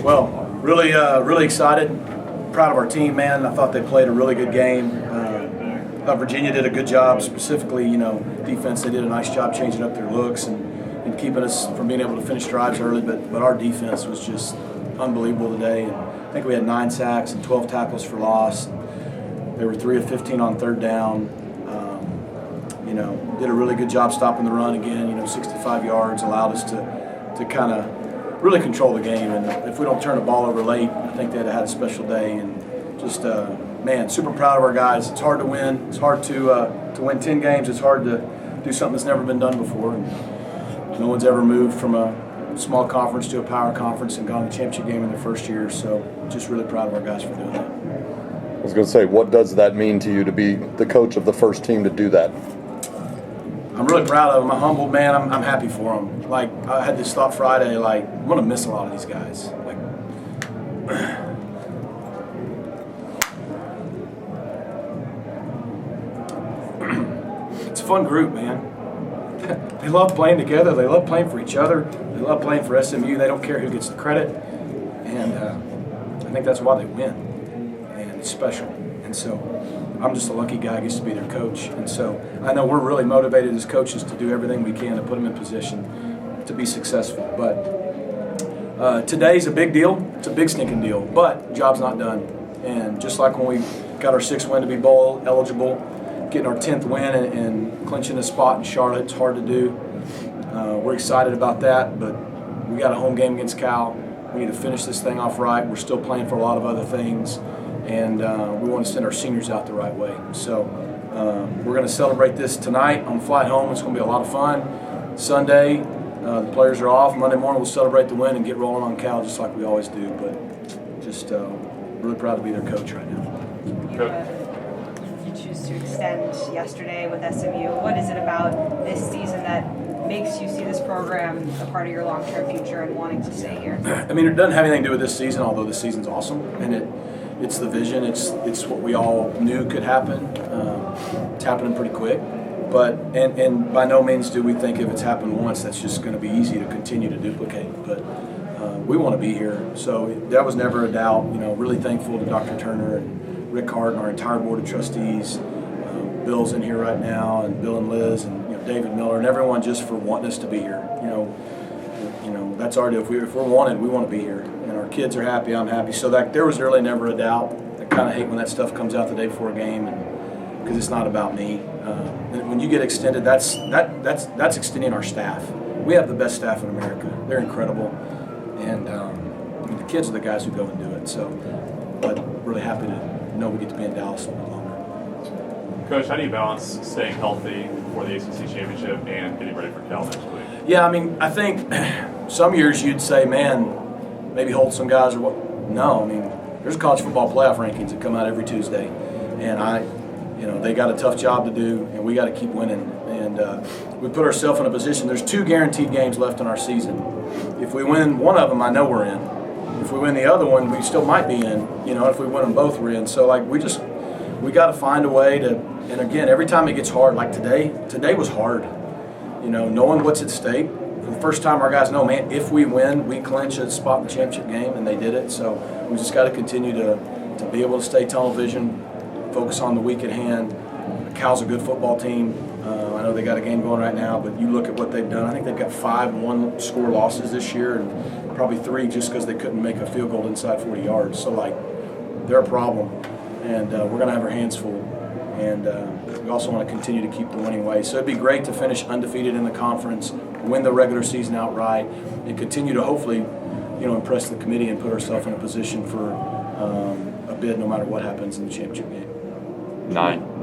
Well, really excited, proud of our team, man. I thought they played a really good game. I thought Virginia did a good job, specifically, defense. They did a nice job changing up their looks and keeping us from being able to finish drives early. But our defense was just unbelievable today. And I think we had 9 sacks and 12 tackles for loss. They were 3 of 15 on third down. Did a really good job stopping the run again. 65 yards allowed us to kind of really control the game. And if we don't turn the ball over late, I think they'd have had a special day. And just, super proud of our guys. It's hard to win. It's hard to win 10 games. It's hard to do something that's never been done before. And no one's ever moved from a small conference to a power conference and gone to the championship game in their first year. So just really proud of our guys for doing that. I was going to say, what does that mean to you to be the coach of the first team to do that? I'm really proud of them. I'm humbled, man. I'm happy for them. Like, I had this thought Friday, I'm going to miss a lot of these guys. It's a fun group, man. They love playing together. They love playing for each other. They love playing for SMU. They don't care who gets the credit. And I think that's why they win. And it's special. And so I'm just a lucky guy who gets to be their coach. And so I know we're really motivated as coaches to do everything we can to put them in position to be successful. But today's a big deal. It's a big stinking deal. But job's not done. And just like when we got our 6th win to be bowl eligible, getting our 10th win and clinching a spot in Charlotte, it's hard to do. We're excited about that, but we got a home game against Cal. We need to finish this thing off right. We're still playing for a lot of other things. And we want to send our seniors out the right way. So we're going to celebrate this tonight on the flight home. It's going to be a lot of fun. Sunday, the players are off. Monday morning, we'll celebrate the win and get rolling on Cal just like we always do. But just really proud to be their coach right now. You choose to extend yesterday with SMU. What is it about this season that makes you see this program a part of your long-term future and wanting to stay here? I mean, it doesn't have anything to do with this season, although this season's awesome. And it's the vision. It's what we all knew could happen. It's happening pretty quick, but and by no means do we think if it's happened once that's just going to be easy to continue to duplicate. But we want to be here, so that was never a doubt. Really thankful to Dr. Turner and Rick Hart and our entire board of trustees. Bill's in here right now, and Bill and Liz, and David Miller, and everyone just for wanting us to be here. That's our deal. If we're wanted, we want to be here. And our kids are happy, I'm happy. So there was really never a doubt. I kind of hate when that stuff comes out the day before a game, because it's not about me. And when you get extended, that's extending our staff. We have the best staff in America. They're incredible. And the kids are the guys who go and do it. So, but really happy to know we get to be in Dallas a little longer. Coach, how do you balance staying healthy for the ACC championship and getting ready for Cal next week? Yeah, I think some years you'd say, man, maybe hold some guys or what. No, there's college football playoff rankings that come out every Tuesday, and they got a tough job to do, and we got to keep winning. And we put ourselves in a position. There's 2 guaranteed games left in our season. If we win one of them, I know we're in. If we win the other one, we still might be in. If we win them both, we're in. So we got to find a way to. And again, every time it gets hard, like today was hard. Knowing what's at stake. For the first time, our guys know, man, if we win, we clinch a spot in the championship game, and they did it. So we just got to continue to be able to stay tunnel vision, focus on the week at hand. Cal's a good football team. I know they got a game going right now, but you look at what they've done. I think they've got 5 one-score losses this year, and probably 3 just because they couldn't make a field goal inside 40 yards. So, they're a problem, and we're going to have our hands full. And we also want to continue to keep the winning way. So it'd be great to finish undefeated in the conference, win the regular season outright, and continue to hopefully, impress the committee and put ourselves in a position for a bid no matter what happens in the championship game.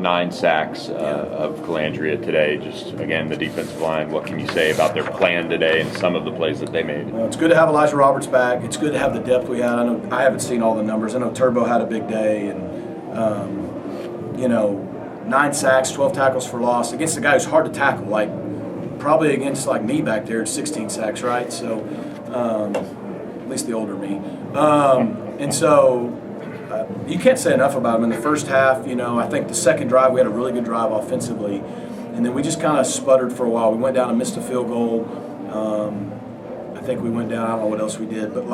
Nine sacks of Calandria today. Just, again, the defensive line. What can you say about their plan today and some of the plays that they made? Well, it's good to have Elijah Roberts back. It's good to have the depth we had. I haven't seen all the numbers. I know Turbo had a big day, and 9 sacks, 12 tackles for loss against a guy who's hard to tackle, probably against me back there, it's 16 sacks, right? So, at least the older me. And so you can't say enough about him. In the first half, I think the second drive, we had a really good drive offensively. And then we just kind of sputtered for a while. We went down and missed a field goal. I think we went down, I don't know what else we did. But,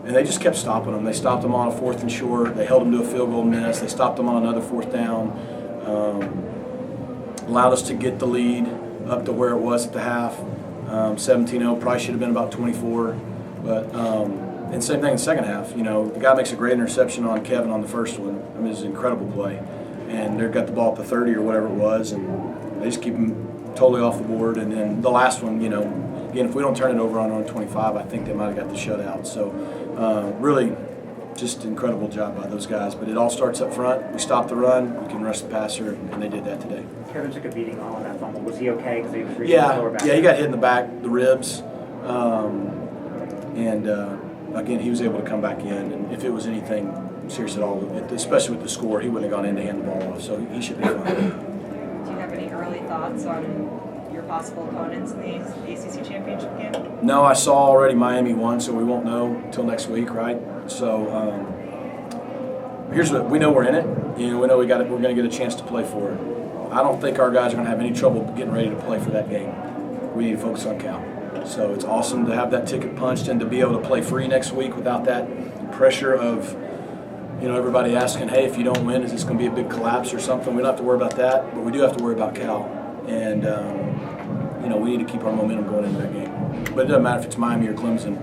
And they just kept stopping them. They stopped them on a 4th and short. They held them to a field goal miss. They stopped them on another 4th down. Allowed us to get the lead up to where it was at the half. 17-0, probably should have been about 24. But, and same thing in the second half. You know, the guy makes a great interception on Kevin on the first one. I mean, it was an incredible play. And they got the ball at the 30 or whatever it was, and they just keep them totally off the board. And then the last one, you know, again, if we don't turn it over on 25, I think they might have got the shutout. So really just incredible job by those guys. But it all starts up front. We stop the run, we can rush the passer, and they did that today. Kevin took a beating on that fumble. Was he okay? Because he was reaching the lower back. Yeah, he got hit in the back, the ribs. Again, he was able to come back in. And if it was anything serious at all, especially with the score, he wouldn't have gone in to hand the ball off. So he should be fine. Do you have any early thoughts on your possible opponents in the ACC championship game? No, I saw already Miami won, so we won't know until next week, right? So here's what we know: we're in it. You know, we know we're going to get a chance to play for it. I don't think our guys are going to have any trouble getting ready to play for that game. We need to focus on Cal. So it's awesome to have that ticket punched and to be able to play free next week without that pressure of, you know, everybody asking, hey, if you don't win, is this going to be a big collapse or something? We don't have to worry about that, but we do have to worry about Cal. And, you know, we need to keep our momentum going into that game. But it doesn't matter if it's Miami or Clemson.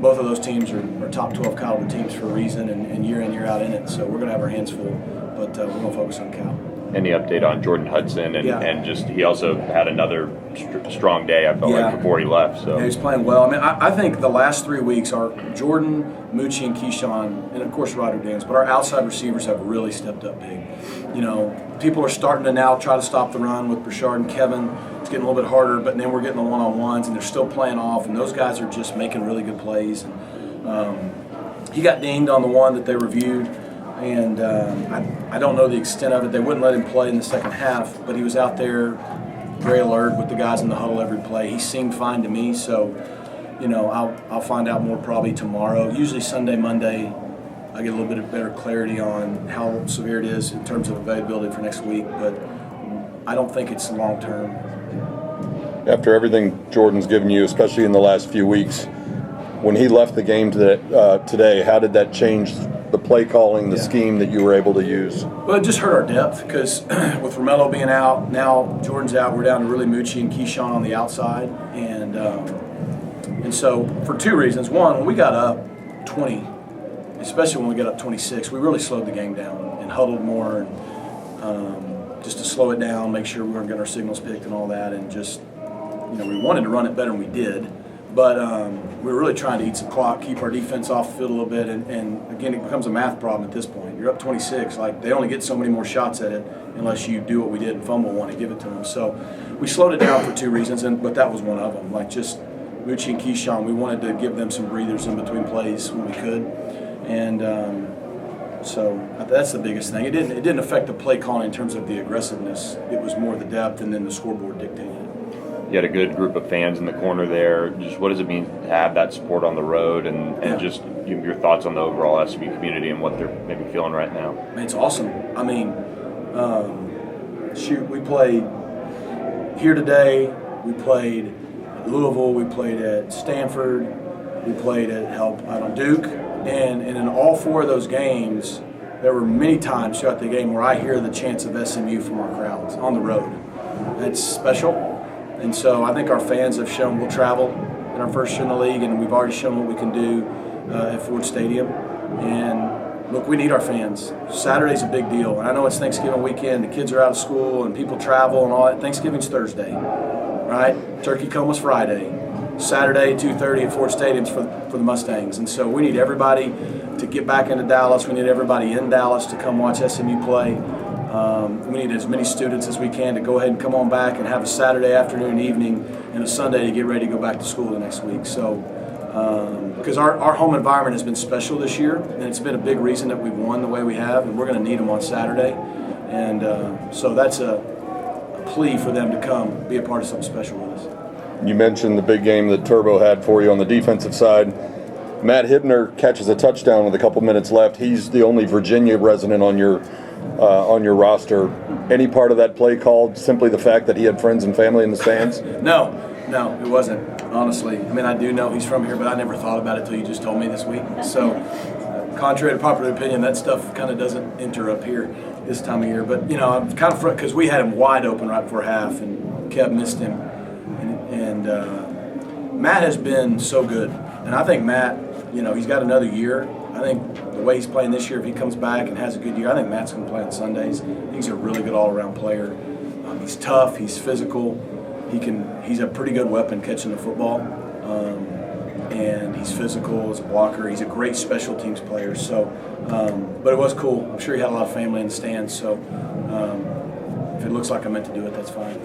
Both of those teams are top 12 caliber teams for a reason and year in, year out in it. So we're going to have our hands full, but we're going to focus on Cal. Any update on Jordan Hudson? And just he also had another strong day, I felt like, before he left. So yeah, he's playing well. I mean, I think the last 3 weeks are Jordan, Moochie, and Keyshawn, and of course Ryder Dance, but our outside receivers have really stepped up big. You know, people are starting to now try to stop the run with Brashard and Kevin. It's getting a little bit harder, but then we're getting the one-on-ones, and they're still playing off, and those guys are just making really good plays. And he got dinged on the one that they reviewed. And I don't know the extent of it. They wouldn't let him play in the second half, but he was out there very alert with the guys in the huddle every play. He seemed fine to me, so, you know, I'll find out more probably tomorrow. Usually Sunday, Monday, I get a little bit of better clarity on how severe it is in terms of availability for next week, but I don't think it's long term. After everything Jordan's given you, especially in the last few weeks, when he left the game today, how did that change the play calling, the scheme that you were able to use? Well, it just hurt our depth because with Romello being out, now Jordan's out, we're down to really Moochie and Keyshawn on the outside. And so for 2 reasons. One, when we got up 20, especially when we got up 26, we really slowed the game down and huddled more and just to slow it down, make sure we weren't getting our signals picked and all that. And just, you know, we wanted to run it better than we did. But we were really trying to eat some clock, keep our defense off the field a little bit, and again, it becomes a math problem at this point. You're up 26, like they only get so many more shots at it unless you do what we did and fumble one and give it to them. So we slowed it down for 2 reasons, but that was one of them. Like just Moochie and Keyshawn, we wanted to give them some breathers in between plays when we could, and so that's the biggest thing. It didn't affect the play calling in terms of the aggressiveness. It was more the depth, and then the scoreboard dictated it. you had a good group of fans in the corner there. Just what does it mean to have that support on the road, and just your thoughts on the overall SMU community and what they're maybe feeling right now? It's awesome. I mean, we played here today. We played at Louisville. We played at Stanford. We played at Duke. And in all 4 of those games, there were many times throughout the game where I hear the chants of SMU from our crowds on the road. That's special. And so I think our fans have shown we'll travel in our first year in the league, and we've already shown what we can do at Ford Stadium. And look, we need our fans. Saturday's a big deal. And I know it's Thanksgiving weekend. The kids are out of school and people travel and all that. Thanksgiving's Thursday, right? Turkey Coma's Friday. Saturday, 2:30 at Ford Stadium's for the Mustangs. And so we need everybody to get back into Dallas. We need everybody in Dallas to come watch SMU play. We need as many students as we can to go ahead and come on back and have a Saturday afternoon and evening and a Sunday to get ready to go back to school the next week. So, because our home environment has been special this year, and it's been a big reason that we've won the way we have, and we're going to need them on Saturday. And so that's a plea for them to come be a part of something special with us. You mentioned the big game that Turbo had for you on the defensive side. Matt Hibner catches a touchdown with a couple minutes left. He's the only Virginia resident on your on your roster. Any part of that play called simply the fact that he had friends and family in the stands? No, it wasn't, honestly. I mean, I do know he's from here, but I never thought about it until you just told me this week. So, contrary to popular opinion, that stuff kind of doesn't enter up here this time of year. But, I'm kind of because we had him wide open right before half, and Kev missed him. And Matt has been so good. And I think Matt, he's got another year. I think the way he's playing this year, if he comes back and has a good year, I think Matt's going to play on Sundays. I think he's a really good all-around player. He's tough. He's physical. He's a pretty good weapon catching the football. And he's physical as a blocker. He's a great special teams player. So, but it was cool. I'm sure he had a lot of family in the stands. So if it looks like I meant to do it, that's fine.